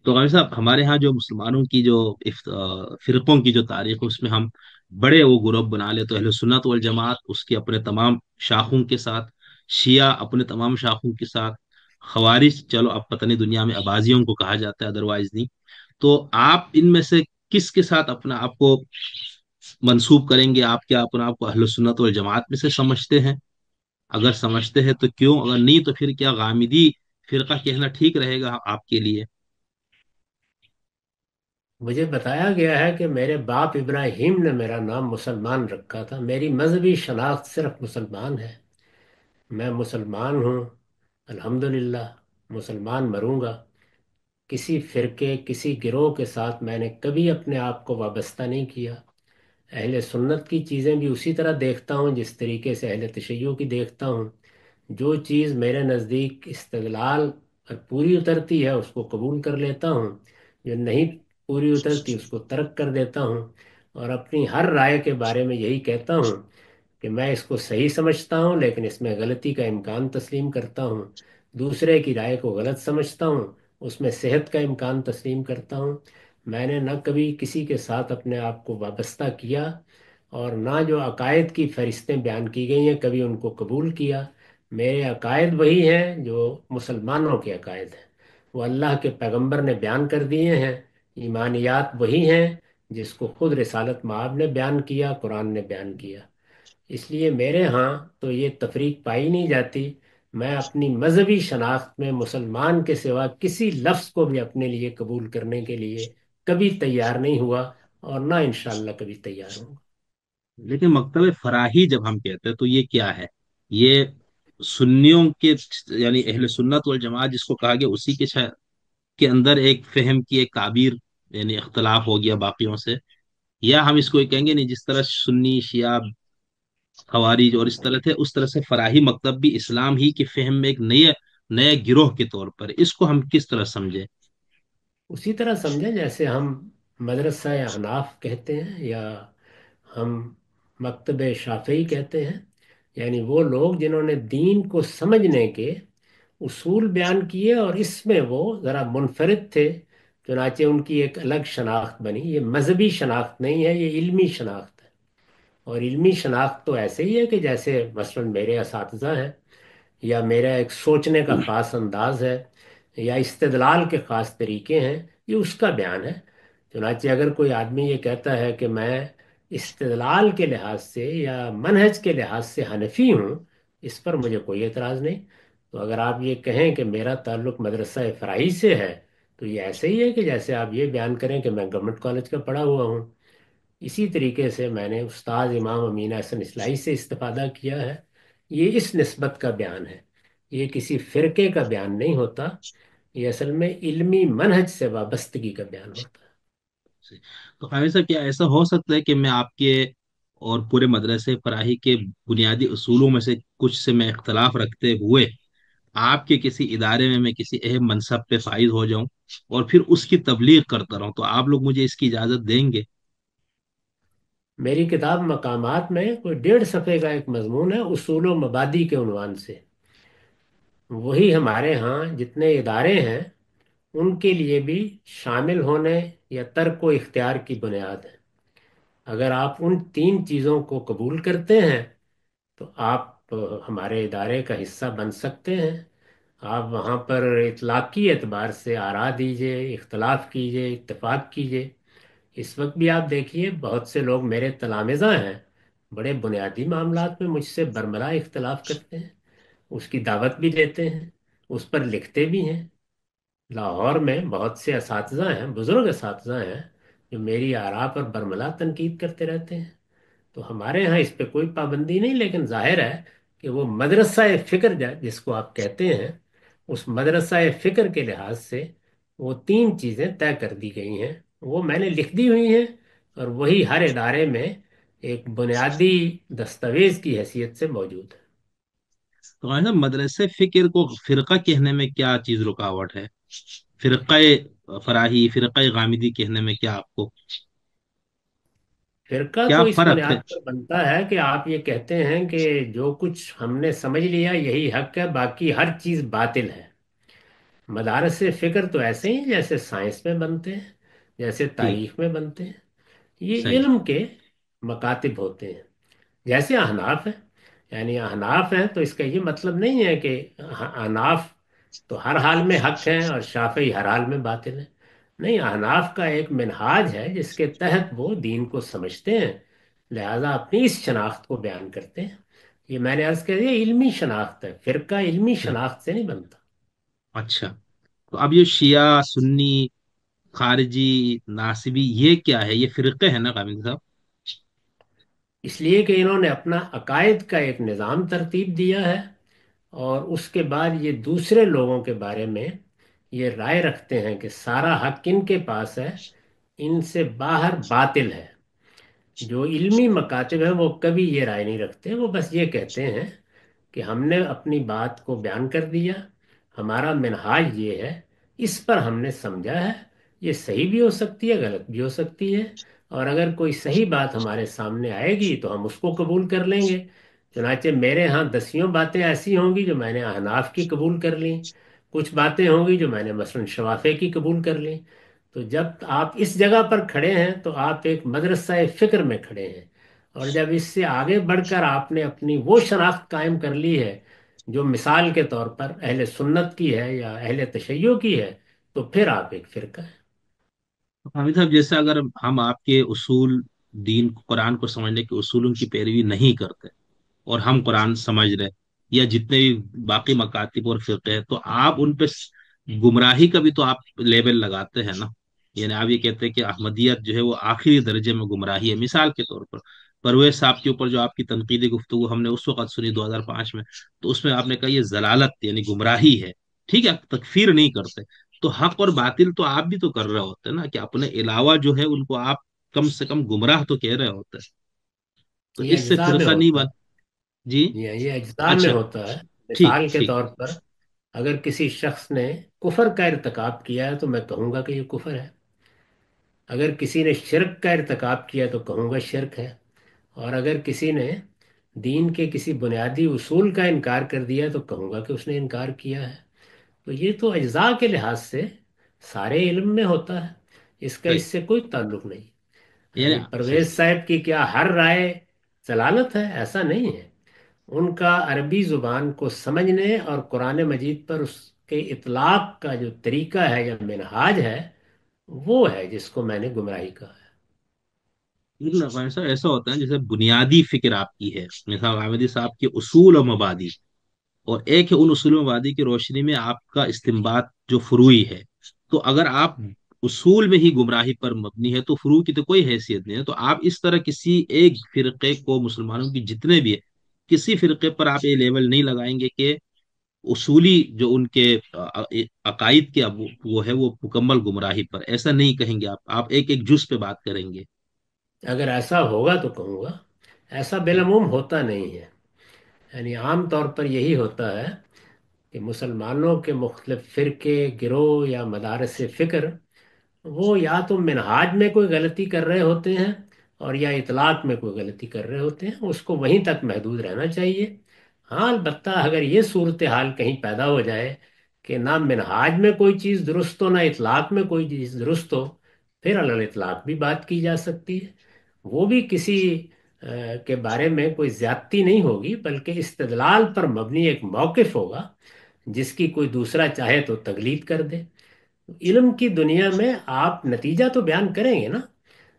تو غازی صاحب ہمارے ہاں جو مسلمانوں کی جو فرقوں کی جو تاریخ ہے اس میں ہم بڑے وہ گروپ بنا لے تو اہل سنت والجماعت اس کے اپنے تمام شاخوں کے ساتھ، شیعہ اپنے تمام شاخوں کے ساتھ، خوارج چلو اب پتہ نہیں دنیا میں اباضیوں کو کہا جاتا ہے ادروائز نہیں، تو آپ ان میں سے کس کے ساتھ اپنا آپ کو منسوب کریں گے؟ آپ کیا اپنا آپ کو اہل سنت والجماعت میں سے سمجھتے ہیں؟ اگر سمجھتے ہیں تو کیوں؟ اگر نہیں تو پھر کیا غامدی فرقہ کہنا ٹھیک رہے گا آپ کے لیے؟ مجھے بتایا گیا ہے کہ میرے باپ ابراہیم نے میرا نام مسلمان رکھا تھا، میری مذہبی شناخت صرف مسلمان ہے، میں مسلمان ہوں، الحمدللہ مسلمان مروں گا۔ کسی فرقے کسی گروہ کے ساتھ میں نے کبھی اپنے آپ کو وابستہ نہیں کیا۔ اہل سنت کی چیزیں بھی اسی طرح دیکھتا ہوں جس طریقے سے اہل تشیع کی دیکھتا ہوں۔ جو چیز میرے نزدیک استدلال پر پوری اترتی ہے اس کو قبول کر لیتا ہوں، جو نہیں پوری اترتی اس کو ترک کر دیتا ہوں، اور اپنی ہر رائے کے بارے میں یہی کہتا ہوں کہ میں اس کو صحیح سمجھتا ہوں لیکن اس میں غلطی کا امکان تسلیم کرتا ہوں، دوسرے کی رائے کو غلط سمجھتا ہوں، اس میں صحت کا امکان تسلیم کرتا ہوں۔ میں نے نہ کبھی کسی کے ساتھ اپنے آپ کو وابستہ کیا، اور نہ جو عقائد کی فہرستیں بیان کی گئی ہیں کبھی ان کو قبول کیا۔ میرے عقائد وہی ہیں جو مسلمانوں کے عقائد ہیں، وہ اللہ کے پیغمبر نے بیان کر دیے ہیں۔ ایمانیات وہی ہیں جس کو خود رسالت مآب نے بیان کیا، قرآن نے بیان کیا۔ اس لیے میرے ہاں تو یہ تفریق پائی نہیں جاتی۔ میں اپنی مذہبی شناخت میں مسلمان کے سوا کسی لفظ کو بھی اپنے لیے قبول کرنے کے لیے کبھی تیار نہیں ہوا، اور نہ انشاءاللہ کبھی تیار ہوں۔ لیکن مکتب فراہی جب ہم کہتے ہیں تو یہ کیا ہے؟ یہ سنیوں کے یعنی اہل سنت والجماعت جس کو کہا گیا اسی کے اندر ایک فہم کی ایک تعبیر، یعنی اختلاف ہو گیا باقیوں سے؟ یا ہم اس کو یہ کہیں گے نہیں جس طرح سنی شیعہ خوارج اور اس طرح تھے اس طرح سے فراہی مکتب بھی اسلام ہی کی فہم میں ایک نئے گروہ کے طور پر اس کو ہم کس طرح سمجھیں؟ اسی طرح سمجھیں جیسے ہم مدرسہ احناف کہتے ہیں، یا ہم مکتب شافعی کہتے ہیں، یعنی وہ لوگ جنہوں نے دین کو سمجھنے کے اصول بیان کیے اور اس میں وہ ذرا منفرد تھے، چنانچہ ان کی ایک الگ شناخت بنی۔ یہ مذہبی شناخت نہیں ہے، یہ علمی شناخت ہے۔ اور علمی شناخت تو ایسے ہی ہے کہ جیسے مثلاً میرے اساتذہ ہیں، یا میرا ایک سوچنے کا خاص انداز ہے، یا استدلال کے خاص طریقے ہیں، یہ اس کا بیان ہے۔ چنانچہ اگر کوئی آدمی یہ کہتا ہے کہ میں استدلال کے لحاظ سے یا منہج کے لحاظ سے حنفی ہوں، اس پر مجھے کوئی اعتراض نہیں۔ تو اگر آپ یہ کہیں کہ میرا تعلق مدرسہ فراہی سے ہے، تو یہ ایسے ہی ہے کہ جیسے آپ یہ بیان کریں کہ میں گورنمنٹ کالج کا پڑھا ہوا ہوں۔ اسی طریقے سے میں نے استاد امام امین حسن اصلاحی سے استفادہ کیا ہے۔ یہ اس نسبت کا بیان ہے، یہ کسی فرقے کا بیان نہیں ہوتا، یہ اصل میں علمی منہج سے وابستگی کا بیان ہوتا ہے۔ تو ہمیشہ کیا ایسا ہو سکتا ہے کہ میں آپ کے اور پورے مدرسے فراہی کے بنیادی اصولوں میں سے کچھ سے میں اختلاف رکھتے ہوئے آپ کے کسی ادارے میں کسی اہم منصب پہ فائز ہو جاؤں اور پھر اس کی تبلیغ کرتا رہوں، تو آپ لوگ مجھے اس کی اجازت دیں گے؟ میری کتاب مقامات میں کوئی 1.5 صفحے کا ایک مضمون ہے اصول و مبادی کے عنوان سے، وہی ہمارے ہاں جتنے ادارے ہیں ان کے لیے بھی شامل ہونے یا ترک و اختیار کی بنیاد ہے۔ اگر آپ ان 3 چیزوں کو قبول کرتے ہیں تو آپ ہمارے ادارے کا حصہ بن سکتے ہیں۔ آپ وہاں پر اطلاقی اعتبار سے آرا دیجئے، اختلاف کیجئے، اتفاق کیجئے۔ اس وقت بھی آپ دیکھیے بہت سے لوگ میرے تلامذہ ہیں، بڑے بنیادی معاملات میں مجھ سے برملا اختلاف کرتے ہیں، اس کی دعوت بھی دیتے ہیں، اس پر لکھتے بھی ہیں۔ لاہور میں بہت سے اساتذہ ہیں، بزرگ اساتذہ ہیں، جو میری آراء پر برملا تنقید کرتے رہتے ہیں۔ تو ہمارے ہاں اس پہ کوئی پابندی نہیں، لیکن ظاہر ہے کہ وہ مدرسہ فکر جس کو آپ کہتے ہیں، اس مدرسہ فکر کے لحاظ سے وہ 3 چیزیں طے کر دی گئی ہیں، وہ میں نے لکھ دی ہوئی ہیں، اور وہی ہر ادارے میں ایک بنیادی دستاویز کی حیثیت سے موجود ہے۔ تو ایسا مدرسے فکر کو فرقہ کہنے میں کیا چیز رکاوٹ ہے؟ فرقہ فراہی، فرقہ غامدی کہنے میں کیا آپ کو فرقہ تو کیا اس فرق بنیاد ہے؟ پر بنتا ہے کہ آپ یہ کہتے ہیں کہ جو کچھ ہم نے سمجھ لیا یہی حق ہے، باقی ہر چیز باطل ہے۔ मदारस फ़िक्र तो ऐसे ही जैसे साइंस में बनते हैं, जैसे ठीक। तारीख में बनते हैं। ये सही। इल्म के मकातिब होते हैं। जैसे अहनाफ है, यानी अहनाफ हैं तो इसका ये मतलब नहीं है कि अहनाफ तो हर हाल में हक हैं और शाफी हर हाल में बातिल हैं। नहीं, अहनाफ का एक मिनहाज है जिसके तहत वो दीन को समझते हैं, लिहाजा अपनी इस शनाख्त को बयान करते हैं। ये मैंने अर्ज कर दिया, इल्मी शनाख्त है, फिरका इल्मी सही। शनाख्त से नहीं बनता। अच्छा। तो अब ये शिया सुन्नी खारिजी नासिबी ये क्या है, ये फिरके हैं ना कामिल साहब? इसलिए कि इन्होंने अपना अकायद का एक निज़ाम तरतीब दिया है, और उसके बाद ये दूसरे लोगों के बारे में ये राय रखते हैं कि सारा हक इनके पास है, इनसे बाहर बातिल है। जो इल्मी मकातिब हैं वो कभी ये राय नहीं रखते, वो बस ये कहते हैं कि हमने अपनी बात को बयान कर दिया, हमारा मिनहाज ये है, इस पर हमने समझा है। ये सही भी हो सकती है, गलत भी हो सकती है, और अगर कोई सही बात हमारे सामने आएगी तो हम उसको कबूल कर लेंगे। चुनाचे मेरे यहाँ दसियों बातें ऐसी होंगी जो मैंने अहनाफ की कबूल कर ली, कुछ बातें होंगी जो मैंने मसलन शवाफे की कबूल कर ली। तो जब आप इस जगह पर खड़े हैं तो आप एक मदरसा फिक्र में खड़े हैं, और जब इससे आगे बढ़कर आपने अपनी वो शनाख्त कायम कर ली है जो मिसाल के तौर पर अहले सुन्नत की है या अहले तशय्यो की है, तो फिर आप एक फिरका है। हामिद साहब, जैसे अगर हम आपके उसूल दीन कुरान को समझने के उसूलों की पैरवी नहीं करते और हम कुरान समझ रहे, या जितने भी बाकी मकातिब और फिरके हैं, तो आप उन पे गुमराही का भी तो आप लेबल लगाते हैं ना। यानी आप ये कहते हैं कि अहमदियत जो है वो आखिरी दर्जे में गुमराही है। मिसाल के तौर पर परवेज साहब के ऊपर जो आपकी तनकीदी गुफ्तगू हमने उस वक्त सुनी 2005 में, तो उसमें आपने कहा ये जलालत यानी गुमराही है। ठीक है, तकफीर नहीं करते। तो हक और बातिल तो आप भी तो कर रहे होते हैं ना, कि अपने अलावा जो है उनको आप कम से कम गुमराह तो कह रहे होते हैं। तो ये इससे अज्जा में फिरका नहीं होता है। बन। जी। ये अज्जा में अच्छा। होता है। ठीक मिसाल के ठीक। तौर पर अगर किसी शख्स ने कुफर का इर्तकाब किया है तो मैं कहूँगा कि ये कुफर है। अगर किसी ने शिरक का इर्तकाब किया तो कहूँगा शिरक है। और अगर किसी ने दीन के किसी बुनियादी उसूल का इनकार कर दिया तो कहूँगा कि उसने इनकार किया है। तो ये तो अज्जा के लिहाज से सारे इल्म में होता है, इसका सही। इससे कोई ताल्लुक नहीं। यानी यानी परवेज सही। साहब की क्या हर राय जलालत है? ऐसा नहीं है। उनका अरबी जुबान को समझने और कुरान मजीद पर उसके इतलाक का जो तरीका है या मिनहाज है, वो है जिसको मैंने गुमराही कहा है। लेकिन अफगान साहब, ऐसा होता है जैसे बुनियादी फिक्र आपकी है, मिसाल गामिदी साहब के उसूल और मबादी, और एक है उन उसूल और मबादी की रोशनी में आपका इस्तिंबात जो फुरूई है। तो अगर आप उसूल में ही गुमराही पर मबनी है तो फुरू की तो कोई हैसियत नहीं है। तो आप इस तरह किसी एक फिरके को, मुसलमानों की जितने भी है, किसी फिरके पर आप ये लेवल नहीं लगाएंगे कि उसूली जो उनके अकायद के, अब वो है वो मुकम्मल गुमराही पर, ऐसा नहीं कहेंगे आप एक एक जुज पे बात करेंगे। अगर ऐसा होगा तो कहूँगा। ऐसा जी। बेलमूम होता नहीं है। यानी आम तौर पर यही होता है कि मुसलमानों के मुख्तलिफ फ़िरके, गिरोह या मदारस फ़िक्र, वो या तो मिनहाज में कोई गलती कर रहे होते हैं और या इतलाक में कोई गलती कर रहे होते हैं, उसको वहीं तक महदूद रहना चाहिए। हाँ, अलबत्ता अगर ये सूरत हाल कहीं पैदा हो जाए कि ना मिनहाज में कोई चीज़ दुरुस्त हो ना इतलाक में कोई चीज़ दुरुस्त हो, फिर अलल इतलाक भी बात की जा सकती है। वो भी किसी के बारे में कोई ज्यादती नहीं होगी, बल्कि इस्तदलाल पर मबनी एक मौकिफ होगा जिसकी कोई दूसरा चाहे तो तकलीद कर दे। इल्म की दुनिया में आप नतीजा तो बयान करेंगे ना,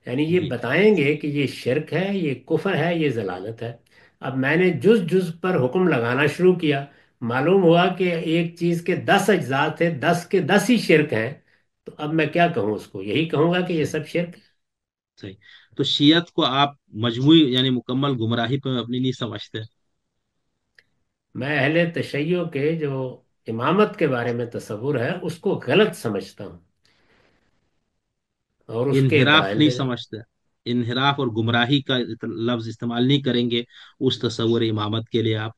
यानी ये जी। बताएंगे कि ये शिरक है, ये कुफर है, ये जलालत है। अब मैंने जुज जुज पर हुक्म लगाना शुरू किया, मालूम हुआ कि एक चीज के 10 अज्जा थे, 10 के 10 ही शिरक हैं। तो अब मैं क्या कहूँ? उसको यही कहूंगा कि ये सब शिरक है। सही। तो शियत को आप मजमुई यानी मुकम्मल गुमराही पे अपनी नहीं समझते? मैं अहले तशय्यो के जो इमामत के बारे में तस्वुर है उसको गलत समझता हूँ, और उसके इनहिराफ दलाइल नहीं दे। समझते? इनहिराफ और गुमराही का लफ्ज इस्तेमाल नहीं करेंगे उस तस्वुर इमामत के लिए आप?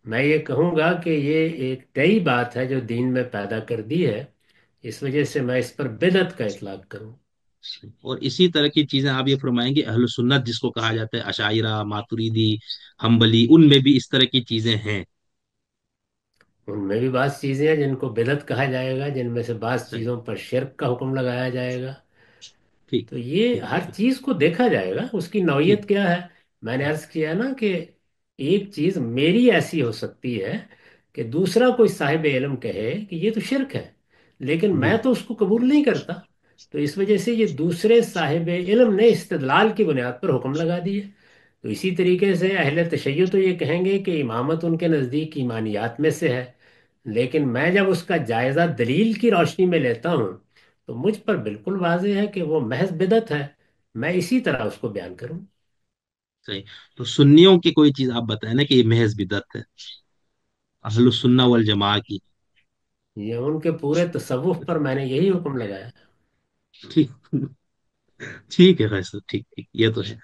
मैं ये कहूँगा कि ये एक नई बात है जो दीन में पैदा कर दी है, इस वजह से मैं इस पर बिदअत का इतलाक करूँ। और इसी तरह की चीजें आप ये फरमाएंगे अहल सुन्नत जिसको कहा जाता है, अशाइरा, मातुरीदी, हम्बली, उनमें भी इस तरह की चीजें हैं? उनमें भी बात चीज़ें हैं जिनको बिदअत कहा जाएगा, जिनमें से बात सही। चीज़ों पर शिरक का हुक्म लगाया जाएगा। ठीक। तो ये ठीक हर ठीक। चीज को देखा जाएगा, उसकी नौयत ठीक। क्या है। मैंने अर्ज किया ना कि एक चीज मेरी ऐसी हो सकती है कि दूसरा कोई साहिब इल्म कहे कि ये तो शिरक है, लेकिन मैं जी। तो उसको कबूल नहीं करता। तो इस वजह से ये दूसरे साहिब इल्म ने इस्तिदलाल की बुनियाद पर हुक्म लगा दिए। तो इसी तरीके से अहले तशय्युह तो ये कहेंगे कि इमामत उनके नज़दीक ईमानियात में से है, लेकिन मैं जब उसका जायजा दलील की रोशनी में लेता हूँ तो मुझ पर बिल्कुल वाज़ेह है कि वो महज बिदअत है। मैं इसी तरह उसको बयान करूँ। सही। तो सुन्नियों की कोई चीज आप बताए ना कि ये महज बिदअत है, अहलुस सुन्ना वल जमा की। ये उनके पूरे तसव्वुफ पर मैंने यही हुक्म लगाया। ठीक। ठीक है, वैसे ठीक ठीक, ये तो है।